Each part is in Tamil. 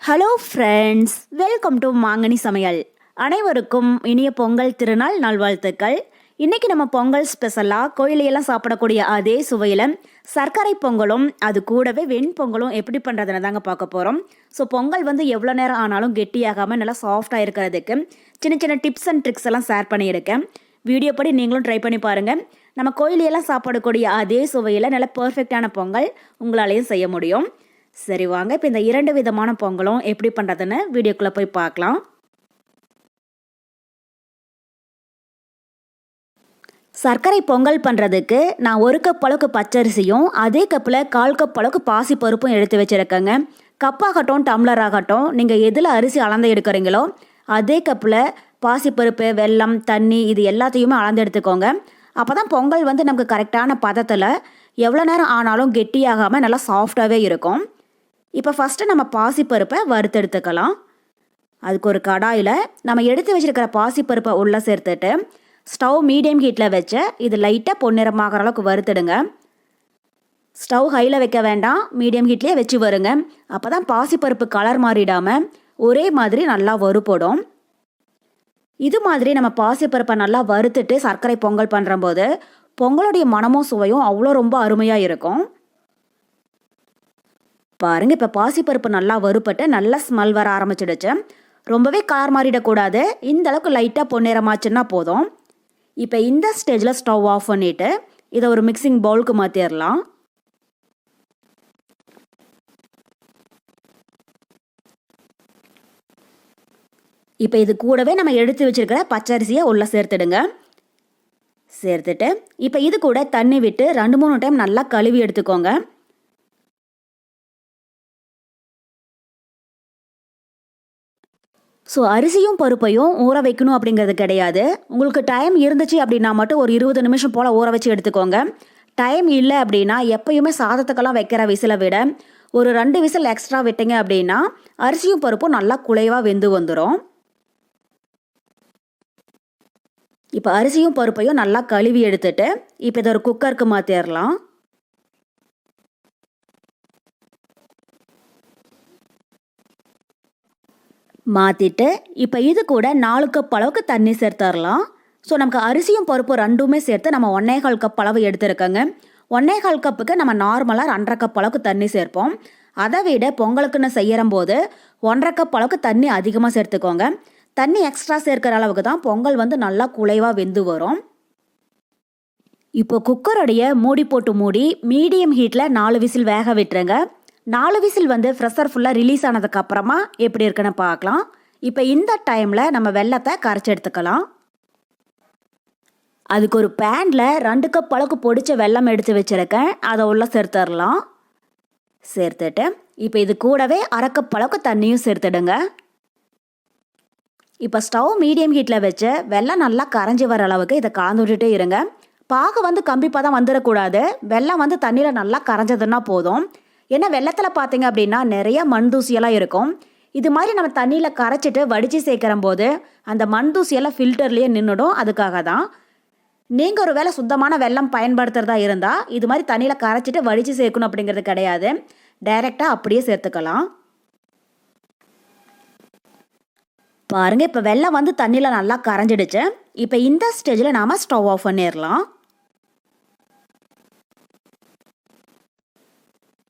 ஹலோ ஃப்ரெண்ட்ஸ், வெல்கம் டு மாங்கனி சமையல். அனைவருக்கும் இனிய பொங்கல் திருநாள் நல்வாழ்த்துக்கள். இன்றைக்கி நம்ம பொங்கல் ஸ்பெஷலாக கோயிலையெல்லாம் சாப்பிடக்கூடிய அதே சுவையில் சர்க்கரை பொங்கலும் அது கூடவே வெண்பொங்கலும் எப்படி பண்ணுறதுன்னு தாங்க பார்க்க போகிறோம். ஸோ பொங்கல் எவ்வளோ நேரம் ஆனாலும் கெட்டியாகாமல் நல்லா சாஃப்டாக இருக்கிறதுக்கு சின்ன சின்ன டிப்ஸ் அண்ட் ட்ரிக்ஸ் எல்லாம் ஷேர் பண்ணியிருக்கேன். வீடியோ படி நீங்களும் ட்ரை பண்ணி பாருங்கள். நம்ம கோயிலையெல்லாம் சாப்பிடக்கூடிய அதே சுவையில் நல்ல பர்ஃபெக்டான பொங்கல் உங்களாலேயும் செய்ய முடியும். சரி வாங்க, இப்போ இந்த 2 விதமான பொங்கலும் எப்படி பண்ணுறதுன்னு வீடியோக்குள்ளே போய் பார்க்கலாம். சர்க்கரை பொங்கல் பண்ணுறதுக்கு நான் 1 கப் அளவுக்கு பச்சரிசியும் அதே கப்பில் 1/4 கப் அளவுக்கு பாசி பருப்பும் எடுத்து வச்சுருக்கேங்க. கப்பாகட்டும் டம்ளர் ஆகட்டும், நீங்கள் எதில் அரிசி அளந்து எடுக்கிறீங்களோ அதே கப்பில் பாசிப்பருப்பு, வெல்லம், தண்ணி இது எல்லாத்தையுமே அளந்து எடுத்துக்கோங்க. அப்போ தான் பொங்கல் நமக்கு கரெக்டான பதத்தில் எவ்வளோ நேரம் ஆனாலும் கெட்டியாகாமல் நல்லா சாஃப்டாகவே இருக்கும். இப்போ ஃபஸ்ட்டு நம்ம பாசிப்பருப்பை வறுத்தெடுத்துக்கலாம். அதுக்கு ஒரு கடாயில் நம்ம எடுத்து வச்சுருக்கிற பாசிப்பருப்பை உள்ளே சேர்த்துட்டு ஸ்டவ் மீடியம் ஹீட்டில் வச்சு இது லைட்டாக பொன்னிறமாகிற அளவுக்கு வறுத்துடுங்க. ஸ்டவ் ஹையில் வைக்க வேண்டாம், மீடியம் ஹீட்லேயே வச்சு வருங்க. அப்போ தான் பாசிப்பருப்பு கலர் மாறிடாமல் ஒரே மாதிரி நல்லா வறுபடும். இது மாதிரி நம்ம பாசிப்பருப்பை நல்லா வறுத்துட்டு சர்க்கரை பொங்கல் பண்ணுறம்போது பொங்கலுடைய மனமும் சுவையும் அவ்வளோ ரொம்ப அருமையாக இருக்கும். பாருங்கள், இப்போ பாசிப்பருப்பு நல்லா வறுப்பட்டு நல்லா ஸ்மெல் வர ஆரம்பிச்சிடுச்சு. ரொம்பவே கலர் மாறிடக்கூடாது, இந்த அளவுக்கு லைட்டாக பொன்னிறமாச்சுன்னா போதும். இப்போ இந்த ஸ்டேஜில் ஸ்டவ் ஆஃப் பண்ணிவிட்டு இதை ஒரு மிக்சிங் பவுலுக்கு மாற்றிடலாம். இப்போ இது கூடவே நம்ம எடுத்து வச்சுருக்கிற பச்சரிசியை உள்ளே சேர்த்துடுங்க. சேர்த்துட்டு இப்போ இது கூட தண்ணி விட்டு 2-3 டைம் நல்லா கழுவி எடுத்துக்கோங்க. ஸோ அரிசியும் பருப்பையும் ஊற வைக்கணும் அப்படிங்கிறது கிடையாது. உங்களுக்கு டைம் இருந்துச்சு அப்படின்னா மட்டும் ஒரு 20 நிமிஷம் போல் ஊற வச்சு எடுத்துக்கோங்க. டைம் இல்லை அப்படின்னா எப்பயுமே சாதத்துக்கெல்லாம் வைக்கிற விசிலை விட ஒரு 2 விசில் எக்ஸ்ட்ரா விட்டீங்க அப்படின்னா அரிசியும் பருப்பும் நல்லா குழைவாக வெந்து வந்துடும். இப்போ அரிசியும் பருப்பையும் நல்லா கழுவி எடுத்துட்டு இப்போ இதை ஒரு குக்கருக்கு மாற்றிடலாம். மாற்றிட்டு இப்போ இது கூட 4 கப் அளவுக்கு தண்ணி சேர்த்துடலாம். ஸோ நமக்கு அரிசியும் பருப்பு ரெண்டுமே சேர்த்து நம்ம 1/4 கப் அளவு எடுத்துருக்கோங்க. 1/4 கப்புக்கு நம்ம நார்மலாக 2.5 கப் அளவுக்கு தண்ணி சேர்ப்போம். அதை விட பொங்கலுக்குன்னு செய்கிற போது 1.5 கப் அளவுக்கு தண்ணி அதிகமாக சேர்த்துக்கோங்க. தண்ணி எக்ஸ்ட்ரா சேர்க்கிற அளவுக்கு தான் பொங்கல் நல்லா குழைவாக வெந்து வரும். இப்போ குக்கருடைய மூடி போட்டு மூடி மீடியம் ஹீட்டில் 4 விசில் வேக விட்டுருங்க. 4 விசில் ஃப்ரெஷர் ஃபுல்லாக ரிலீஸ் ஆனதுக்கப்புறமா எப்படி இருக்குன்னு பார்க்கலாம். இப்போ இந்த டைமில் நம்ம வெல்லத்தை கரைச்சி எடுத்துக்கலாம். அதுக்கு ஒரு பேனில் 2 கப் அளவுக்கு பொடிச்ச வெல்லம் எடுத்து வச்சுருக்கேன், அதை உள்ளே சேர்த்துடலாம். சேர்த்துட்டு இப்போ இது கூடவே 1/2 கப் அளவுக்கு தண்ணியும் சேர்த்துடுங்க. இப்போ ஸ்டவ் மீடியம் ஹீட்டில் வச்சு வெல்லம் நல்லா கரைஞ்சி வர அளவுக்கு இதை கலந்து விட்டுட்டே இருங்க. பாகு கம்பிப்பாக தான் வந்துடக்கூடாது. வெல்லம் தண்ணியில் நல்லா கரைஞ்சதுன்னா போதும். ஏன்னா வெள்ளத்தில் பார்த்தீங்க அப்படின்னா நிறைய மண் தூசியெல்லாம் இருக்கும். இது மாதிரி நம்ம தண்ணியில் கரைச்சிட்டு வடித்து சேர்க்கிற போது அந்த மண் தூசியெல்லாம் ஃபில்டர்லேயே நின்றுடும். அதுக்காக தான் நீங்கள் ஒரு வேளை சுத்தமான வெல்லம் பயன்படுத்துகிறதா இருந்தால் இது மாதிரி தண்ணியில் கரைச்சிட்டு வடித்து சேர்க்கணும் அப்படிங்கிறது கிடையாது. டைரெக்டாக அப்படியே சேர்த்துக்கலாம். பாருங்கள், இப்போ வெல்லம் தண்ணியில் நல்லா கரைஞ்சிடுச்சு. இப்போ இந்த ஸ்டேஜில் நாம் ஸ்டவ் ஆஃப் பண்ணிடலாம்.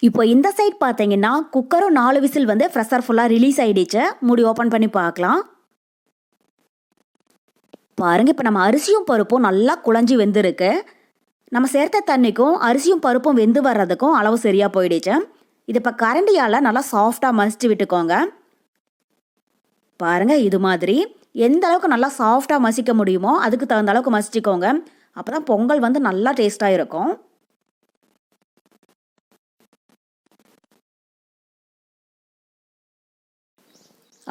இப்போ இந்த சைட் பார்த்தீங்கன்னா குக்கரும் 4 விசில் ஃப்ரெஷர் ஃபுல்லாக ரிலீஸ் ஆகிடுச்சு. மூடி ஓப்பன் பண்ணி பார்க்கலாம். பாருங்கள், இப்போ நம்ம அரிசியும் பருப்பும் நல்லா குழஞ்சி வெந்திருக்கு. நம்ம சேர்த்த தண்ணிக்கும் அரிசியும் பருப்பும் வெந்து வர்றதுக்கும் அளவு சரியாக போயிடுச்சு. இது இப்போ கரண்டியால் நல்லா சாஃப்டாக மசிச்சு விட்டுக்கோங்க. பாருங்கள், இது மாதிரி எந்த அளவுக்கு நல்லா சாஃப்டாக மசிக்க முடியுமோ அதுக்கு தகுந்த அளவுக்கு மசிச்சுக்கோங்க. அப்போ தான் பொங்கல் நல்லா டேஸ்ட்டாக இருக்கும்.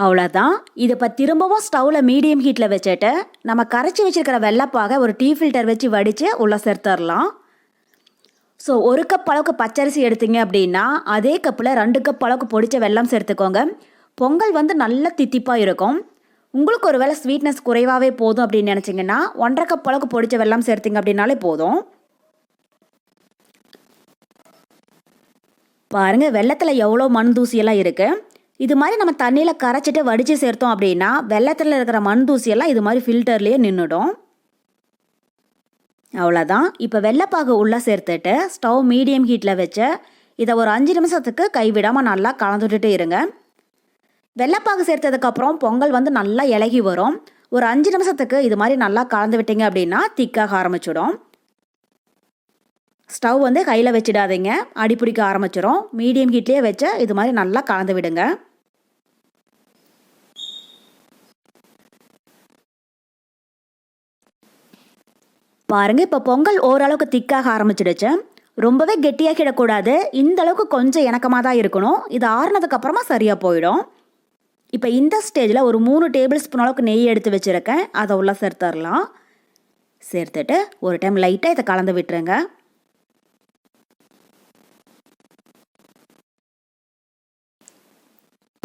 அவ்வளோதான். இதை இப்போ திரும்பவும் ஸ்டவ்வில் மீடியம் ஹீட்டில் வச்சுட்டு நம்ம கரைச்சி வச்சுருக்கிற வெள்ளைப்பாக ஒரு டீ ஃபில்டர் வச்சு வடித்து உள்ளே சேர்த்துடலாம். ஸோ 1 கப் அளவுக்கு பச்சரிசி எடுத்தீங்க அப்படின்னா அதே கப்பில் 2 கப் அளவுக்கு பொடிச்ச வெல்லம் சேர்த்துக்கோங்க. பொங்கல் நல்லா தித்திப்பாக இருக்கும். உங்களுக்கு ஒரு வேளை ஸ்வீட்னஸ் குறைவாகவே போதும் அப்படின்னு நினச்சிங்கன்னா 1.5 கப் அளவுக்கு பொடிச்ச வெல்லம் சேர்த்திங்க அப்படின்னாலே போதும். பாருங்கள், வெள்ளத்தில் எவ்வளோ மண் தூசியெல்லாம் இருக்குது. இது மாதிரி நம்ம தண்ணியில் கரைச்சிட்டு வடித்து சேர்த்தோம் அப்படின்னா வெள்ளத்தில் இருக்கிற மண் தூசியெல்லாம் இது மாதிரி ஃபில்டர்லேயே நின்றுடும். அவ்வளோதான். இப்போ வெள்ளைப்பாகு உள்ளே சேர்த்துட்டு ஸ்டவ் மீடியம் ஹீட்டில் வச்சு இதை ஒரு 5 நிமிஷத்துக்கு கைவிடாமல் நல்லா கலந்துட்டு இருங்க. வெள்ளைப்பாகு சேர்த்ததுக்கப்புறம் பொங்கல் வந்து நல்லா இலகி வரும். ஒரு 5 நிமிஷத்துக்கு இது மாதிரி நல்லா கலந்து விட்டீங்க அப்படின்னா திக்காக ஆரம்பிச்சிடும். ஸ்டவ் வந்து கையில் வச்சிடாதீங்க, அடி பிடிக்க ஆரம்பிச்சிடும். மீடியம் ஹீட்லேயே வச்சு இது மாதிரி நல்லா கலந்து விடுங்க. பாருங்கள், இப்போ பொங்கல் ஓரளவுக்கு திக்காக ஆரம்பிச்சிடுச்சு. ரொம்பவே கெட்டியாக்கிடக்கூடாது, இந்த அளவுக்கு கொஞ்சம் இணக்கமாக தான் இருக்கணும். இது ஆறுனதுக்கப்புறமா சரியாக போயிடும். இப்போ இந்த ஸ்டேஜில் ஒரு 3 டேபிள் ஸ்பூன் அளவுக்கு நெய் எடுத்து வச்சுருக்கேன், அதை உள்ளே சேர்த்துடலாம். சேர்த்துட்டு ஒரு டைம் லைட்டாக இதை கலந்து விட்டுருங்க.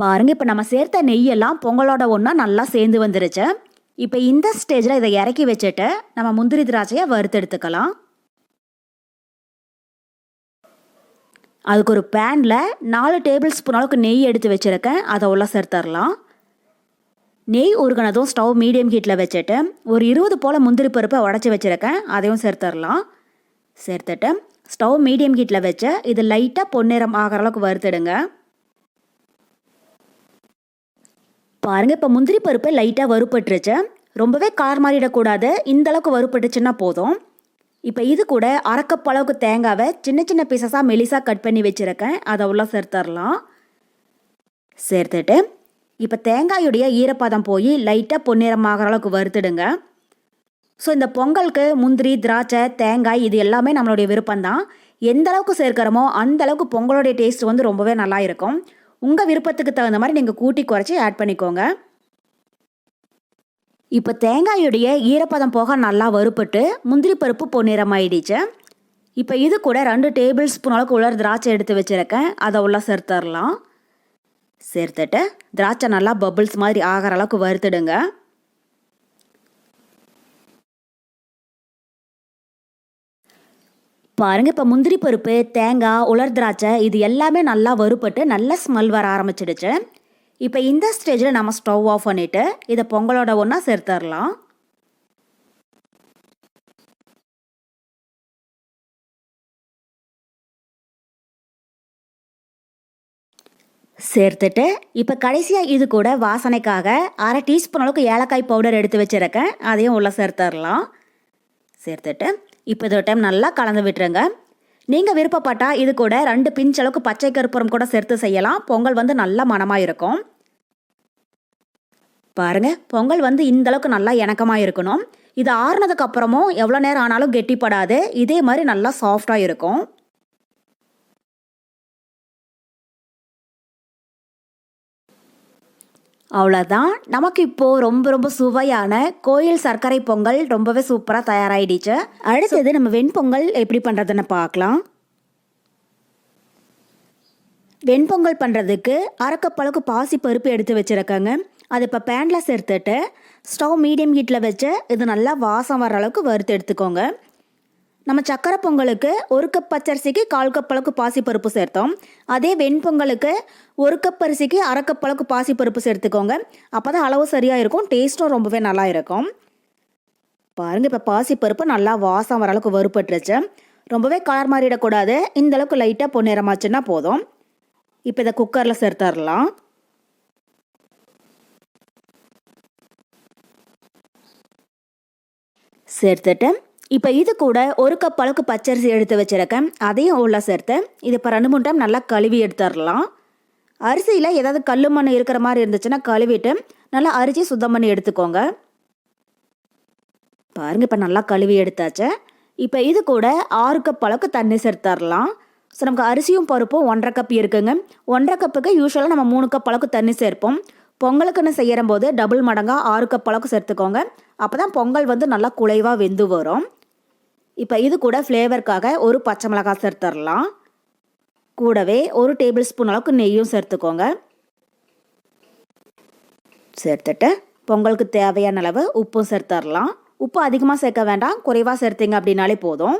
பாருங்கள், இப்போ நம்ம சேர்த்த நெய்யெல்லாம் பொங்கலோட ஒன்றா நல்லா சேர்ந்து வந்துருச்சு. இப்போ இந்த ஸ்டேஜில் இதை இறக்கி வச்சுட்டு நம்ம முந்திரி திராட்சையை வறுத்து எடுத்துக்கலாம். அதுக்கு ஒரு பேனில் 4 டேபிள் ஸ்பூன் அளவுக்கு நெய் எடுத்து வச்சுருக்கேன், அதை உள்ள சேர்த்துடலாம். நெய் உருகினதும் ஸ்டவ் மீடியம் ஹீட்டில் வச்சுட்டு ஒரு 20 போல் முந்திரி பருப்பை உடச்சி வச்சுருக்கேன், அதையும் சேர்த்துடலாம். சேர்த்துட்டு ஸ்டவ் மீடியம் ஹீட்டில் வச்சு இது லைட்டாக பொன்னிறம் ஆகிற அளவுக்கு வறுத்துடுங்க. பாருங்கள், இப்போ முந்திரி பருப்பு லைட்டாக வறுப்பட்டுருச்சு. ரொம்பவே கார் மாறிடக்கூடாது, இந்த அளவுக்கு வறுப்பட்டுச்சுன்னா போதும். இப்போ இது கூட அரைக்கப் அளவுக்கு தேங்காவை சின்ன சின்ன பீசஸாக மெலிசாக கட் பண்ணி வச்சுருக்கேன், அதை உள்ள சேர்த்துடலாம். சேர்த்துட்டு இப்போ தேங்காயுடைய ஈரப்பதம் போய் லைட்டாக பொன்னிறமாகிற அளவுக்கு வறுத்துடுங்க. ஸோ இந்த பொங்கலுக்கு முந்திரி, திராட்சை, தேங்காய் இது எல்லாமே நம்மளுடைய விருப்பம்தான். எந்த அளவுக்கு சேர்க்கிறோமோ அந்த அளவுக்கு பொங்கலோடைய டேஸ்ட் வந்து ரொம்பவே நல்லா இருக்கும். உங்கள் விருப்பத்துக்கு தகுந்த மாதிரி நீங்கள் கூட்டி குறைச்சி ஆட் பண்ணிக்கோங்க. இப்போ தேங்காயுடைய ஈரப்பதம் போக நல்லா வறுப்பட்டு முந்திரி பருப்பு பொன்னிறமாயிடுச்சு. இப்போ இது கூட 2 டேபிள் ஸ்பூன் அளவுக்கு உலர் திராட்சை எடுத்து வச்சுருக்கேன், அதை உள்ள சேர்த்துடலாம். சேர்த்துட்டு திராட்சை நல்லா பபிள்ஸ் மாதிரி ஆகிற அளவுக்கு வறுத்துடுங்க. பாருங்கள், இப்போ முந்திரி பருப்பு, தேங்காய், உலர் திராட்சை இது எல்லாமே நல்லா வறுப்பட்டு நல்ல ஸ்மெல் வர ஆரம்பிச்சிடுச்சு. இப்போ இந்த ஸ்டேஜில் நம்ம ஸ்டவ் ஆஃப் பண்ணிவிட்டு இதை பொங்கலோட ஒன்றா சேர்த்துடலாம். சேர்த்துட்டு இப்போ கடைசியாக இது கூட வாசனைக்காக 1/2 டீஸ்பூன் அளவுக்கு ஏலக்காய் பவுடர் எடுத்து வச்சுருக்கேன், அதையும் உள்ளே சேர்த்துடலாம். சேர்த்துட்டு இப்போ இது ஒரு டைம் நல்லா கலந்து விட்டுருங்க. நீங்கள் விருப்பப்பட்டால் இது கூட 2 பிஞ்ச் அளவுக்கு பச்சை கற்பூரம் கூட சேர்த்து செய்யலாம், பொங்கல் வந்து நல்ல மணமாக இருக்கும். பாருங்கள், பொங்கல் வந்து இந்த அளவுக்கு நல்லா இணக்கமாக இருக்கணும். இது ஆறுனதுக்கு அப்புறமும் எவ்வளோ நேரம் ஆனாலும் கெட்டிப்படாது, இதே மாதிரி நல்லா சாஃப்டாக இருக்கும். அவ்வளோதான், நமக்கு இப்போது ரொம்ப ரொம்ப சுவையான கோயில் சர்க்கரை பொங்கல் ரொம்பவே சூப்பராக தயாராகிடுச்சு. அடுத்தது நம்ம வெண்பொங்கல் எப்படி பண்ணுறதுன்னு பார்க்கலாம். வெண்பொங்கல் பண்ணுறதுக்கு அரைக்கப்பளவுக்கு பாசி பருப்பு எடுத்து வச்சுருக்கேங்க, அது இப்போ பேனில் சேர்த்துட்டு ஸ்டவ் மீடியம் ஹீட்டில் வச்சு இது நல்லா வாசம் வர அளவுக்கு வறுத்து எடுத்துக்கோங்க. நம்ம சக்கரை பொங்கலுக்கு 1 கப் பச்சரிசிக்கு 1/4 கப் அளவுக்கு பாசிப்பருப்பு சேர்த்தோம். அதே வெண்பொங்கலுக்கு 1 கப் அரிசிக்கு 1/2 கப் அளவுக்கு பாசிப்பருப்பு சேர்த்துக்கோங்க. அப்போ தான் அளவு சரியாக இருக்கும், டேஸ்ட்டும் ரொம்பவே நல்லா இருக்கும். பாருங்கள், இப்போ பாசிப்பருப்பு நல்லா வாசம் வர அளவுக்கு வறுப்பட்டுருச்சு. ரொம்பவே கலர் மாறிடக்கூடாது, இந்த அளவுக்கு லைட்டாக பொன்னிறமாச்சுன்னா போதும். இப்போ இதை குக்கரில் சேர்த்துடலாம். சேர்த்துட்டு இப்போ இது கூட 1 கப் அளவுக்கு பச்சரிசி எடுத்து வச்சுருக்கேன், அதையும் உள்ள சேர்த்து இது இப்போ 2-3 டைம் நல்லா கழுவி எடுத்துடலாம். அரிசியில் ஏதாவது கல் மண் இருக்கிற மாதிரி இருந்துச்சுன்னா கழுவிட்டு நல்லா அரிசி சுத்தம் பண்ணி எடுத்துக்கோங்க. பாருங்கள், இப்போ நல்லா கழுவி எடுத்தாச்சு. இப்போ இது கூட 6 கப் அளவுக்கு தண்ணி சேர்த்துடலாம். ஸோ நமக்கு அரிசியும் பருப்பும் 1/2 கப் இருக்குங்க. 1/2 கப்புக்கு யூஸ்வலாக நம்ம 3 கப் அளவுக்கு தண்ணி சேர்ப்போம். பொங்கலுக்குன்னு செய்கிற போது டபுள் மடங்காக 6 கப் அளவுக்கு சேர்த்துக்கோங்க. அப்போ தான் பொங்கல் வந்து நல்லா குழைவாக வெந்து வரும். இப்போ இது கூட ஃப்ளேவருக்காக ஒரு பச்சை மிளகாய் சேர்த்துடலாம். கூடவே 1 டேபிள் ஸ்பூன் அளவுக்கு நெய்யும் சேர்த்துக்கோங்க. சேர்த்துட்டு பொங்கலுக்கு தேவையான அளவு உப்பும் சேர்த்துடலாம். உப்பு அதிகமாக சேர்க்க வேண்டாம், குறைவாக சேர்த்திங்க அப்படின்னாலே போதும்.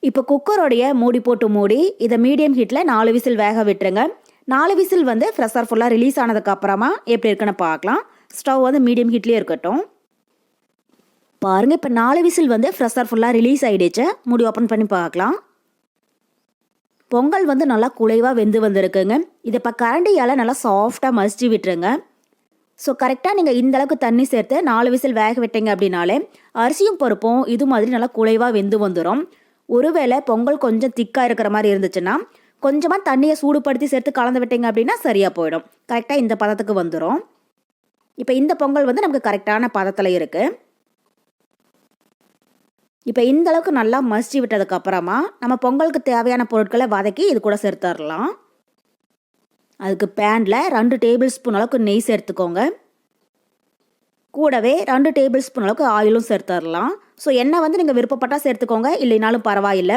இப்போ குக்கரோடைய மூடி போட்டு மூடி இதை மீடியம் ஹீட்டில் 4 விசில் வேக விட்டுருங்க. 4 விசில் வந்து ப்ரெஷர் ஃபுல்லாக ரிலீஸ் ஆனதுக்கப்புறமா எப்படி இருக்குன்னு பார்க்கலாம். ஸ்டவ் வந்து மீடியம் ஹீட்லேயே இருக்கட்டும். பாருங்கள், இப்போ 4 விசில் வந்து ப்ரெஷர் ஃபுல்லாக ரிலீஸ் ஆகிடுச்சு. மூடி ஓப்பன் பண்ணி பார்க்கலாம். பொங்கல் வந்து நல்லா குலைவாக வெந்து வந்திருக்குங்க. இதை இப்போ கரண்டியால் நல்லா சாஃப்டாக மசிச்சு விட்டுருங்க. ஸோ கரெக்டாக நீங்கள் இந்த அளவுக்கு தண்ணி சேர்த்து 4 விசில் வேக விட்டீங்க அப்படின்னாலே அரிசியும் பருப்பும் இது மாதிரி நல்லா குலைவாக வெந்து வந்துடும். ஒருவேளை பொங்கல் கொஞ்சம் திக்காக இருக்கிற மாதிரி இருந்துச்சுன்னா கொஞ்சமாக தண்ணியை சூடுபடுத்தி சேர்த்து கலந்து விட்டீங்க அப்படின்னா சரியாக போயிடும். கரெக்டாக இந்த பதத்துக்கு வந்துடும். இப்போ இந்த பொங்கல் வந்து நமக்கு கரெக்டான பதத்தில் இருக்குது. இப்போ இந்த அளவுக்கு நல்லா மசிச்சு விட்டதுக்கப்புறமா நம்ம பொங்கலுக்கு தேவையான பொருட்களை வதக்கி இது கூட சேர்த்துடலாம். அதுக்கு பேனில் 2 டேபிள் ஸ்பூன் அளவுக்கு நெய் சேர்த்துக்கோங்க. கூடவே 2 டேபிள் ஸ்பூன் அளவுக்கு ஆயிலும் சேர்த்துடலாம். ஸோ எண்ணெய் வந்து நீங்கள் விருப்பப்பட்டால் சேர்த்துக்கோங்க, இல்லைனாலும் பரவாயில்லை.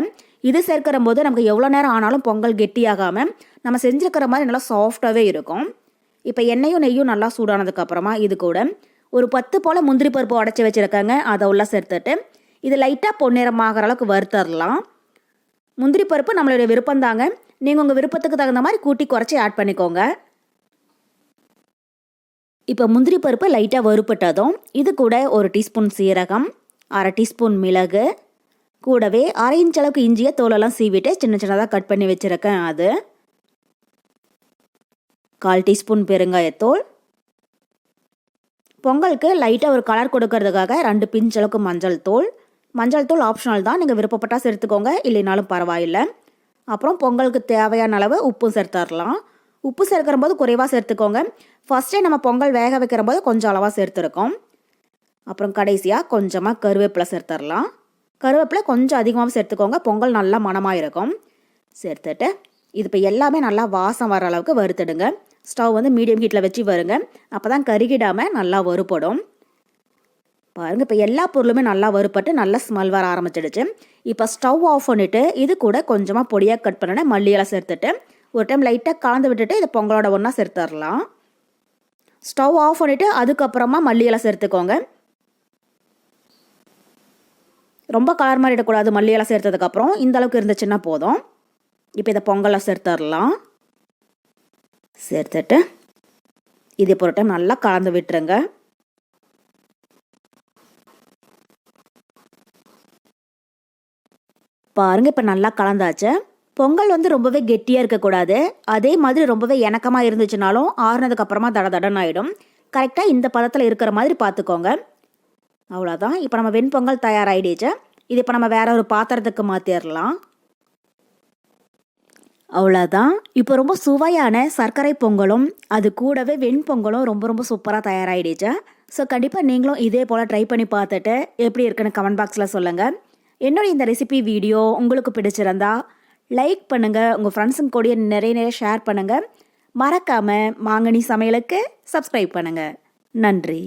இது சேர்க்கிற போது நமக்கு எவ்வளோ நேரம் ஆனாலும் பொங்கல் கெட்டியாகாமல் நம்ம செஞ்சுருக்கிற மாதிரி நல்லா சாஃப்டாகவே இருக்கும். இப்போ எண்ணெயும் நெய்யும் நல்லா சூடானதுக்கப்புறமா இது கூட ஒரு 10 போல் முந்திரி பருப்பு உடச்சி வச்சுருக்காங்க. அதை உள்ள சேர்த்துட்டு இது லைட்டாக பொன்னிறமாகிற அளவுக்கு வறுத்தரலாம். முந்திரி பருப்பு நம்மளுடைய விருப்பம் தாங்க. நீங்கள் உங்கள் விருப்பத்துக்கு தகுந்த மாதிரி கூட்டி குறைச்சி ஆட் பண்ணிக்கோங்க. இப்போ முந்திரி பருப்பு லைட்டாக வறுப்பட்டதும் இது கூட 1 டீஸ்பூன் சீரகம், 1/2 டீஸ்பூன் மிளகு, கூடவே 1/2 இன்ச் அளவுக்கு இஞ்சியை தோலெல்லாம் சீவிட்டு சின்ன சின்னதாக கட் பண்ணி வச்சுருக்கேன். அது 1/4 டீஸ்பூன் பெருங்காயத்தூள், பொங்கலுக்கு லைட்டாக ஒரு கலர் கொடுக்கறதுக்காக 2 பிஞ்ச் அளவுக்கு மஞ்சள் தூள். மஞ்சள் தூள் ஆப்ஷனல் தான், நீங்கள் விருப்பப்பட்டால் சேர்த்துக்கோங்க, இல்லைனாலும் பரவாயில்லை. அப்புறம் பொங்கலுக்கு தேவையான அளவு உப்பு சேர்த்துடலாம். உப்பு சேர்க்கிற போது குறைவாக சேர்த்துக்கோங்க. ஃபஸ்ட்டே நம்ம பொங்கல் வேக வைக்கிற போது கொஞ்சம் அளவாக சேர்த்துருக்கோம். அப்புறம் கடைசியாக கொஞ்சமாக கருவேப்பிலை சேர்த்துடலாம். கருவேப்பிலை கொஞ்சம் அதிகமாக சேர்த்துக்கோங்க, பொங்கல் நல்லா மணமாக இருக்கும். சேர்த்துட்டு இது இப்போ எல்லாமே நல்லா வாசம் வர அளவுக்கு வறுத்துடுங்க. ஸ்டவ் வந்து மீடியம் ஹீட்டில் வச்சு வருங்க. அப்போ தான் கருகிடாமல் நல்லா வறுபடும். பாருங்கள், இப்போ எல்லா பொருளுமே நல்லா வறுப்பட்டு நல்லா ஸ்மெல் வர ஆரம்பிச்சிடுச்சு. இப்போ ஸ்டவ் ஆஃப் பண்ணிவிட்டு இது கூட கொஞ்சமாக பொடியாக கட் பண்ணின மல்லியெல்லாம் சேர்த்துட்டு ஒரு டைம் லைட்டாக கலந்து விட்டுட்டு இதை பொங்கலோட ஒன்றா சேர்த்துடலாம். ஸ்டவ் ஆஃப் பண்ணிவிட்டு அதுக்கப்புறமா மல்லியெல்லாம் சேர்த்துக்கோங்க. ரொம்ப கலர் மாதிரி இடக்கூடாது. மல்லியெல்லாம் சேர்த்ததுக்கப்புறம் இந்த அளவுக்கு இருந்துச்சுன்னா போதும். இப்போ இதை பொங்கலாக சேர்த்துடலாம். சேர்த்துட்டு இது இப்போ ஒரு டைம் நல்லா கலந்து விட்டுருங்க. பாருங்கள், இப்போ நல்லா கலந்தாச்சு. பொங்கல் வந்து ரொம்பவே கெட்டியாக இருக்கக்கூடாது, அதே மாதிரி ரொம்பவே இணக்கமாக இருந்துச்சுனாலும் ஆறுனதுக்கப்புறமா தடன்னு ஆகிடும். கரெக்டாக இந்த பதத்தில் இருக்கிற மாதிரி பார்த்துக்கோங்க. அவ்வளோதான். இப்போ நம்ம வெண்பொங்கல் தயாராகிடுச்சு. இது இப்போ நம்ம வேற ஒரு பாத்திரத்துக்கு மாற்றிடலாம். அவ்வளோதான். இப்போ ரொம்ப சுவையான சர்க்கரை பொங்கலும் அது கூடவே வெண்பொங்கலும் ரொம்ப ரொம்ப சூப்பராக தயாராகிடுச்சு. ஸோ கண்டிப்பாக நீங்களும் இதே போல் ட்ரை பண்ணி பார்த்துட்டு எப்படி இருக்குன்னு கமெண்ட் பாக்ஸில் சொல்லுங்கள். என்னோட இந்த ரெசிபி வீடியோ உங்களுக்கு பிடிச்சிருந்தா லைக் பண்ணுங்கள், உங்கள் ஃப்ரெண்ட்ஸுங்க கூட நிறைய ஷேர் பண்ணுங்கள். மறக்காமல் மாங்கனி சமையலுக்கு சப்ஸ்கிரைப் பண்ணுங்கள். நன்றி.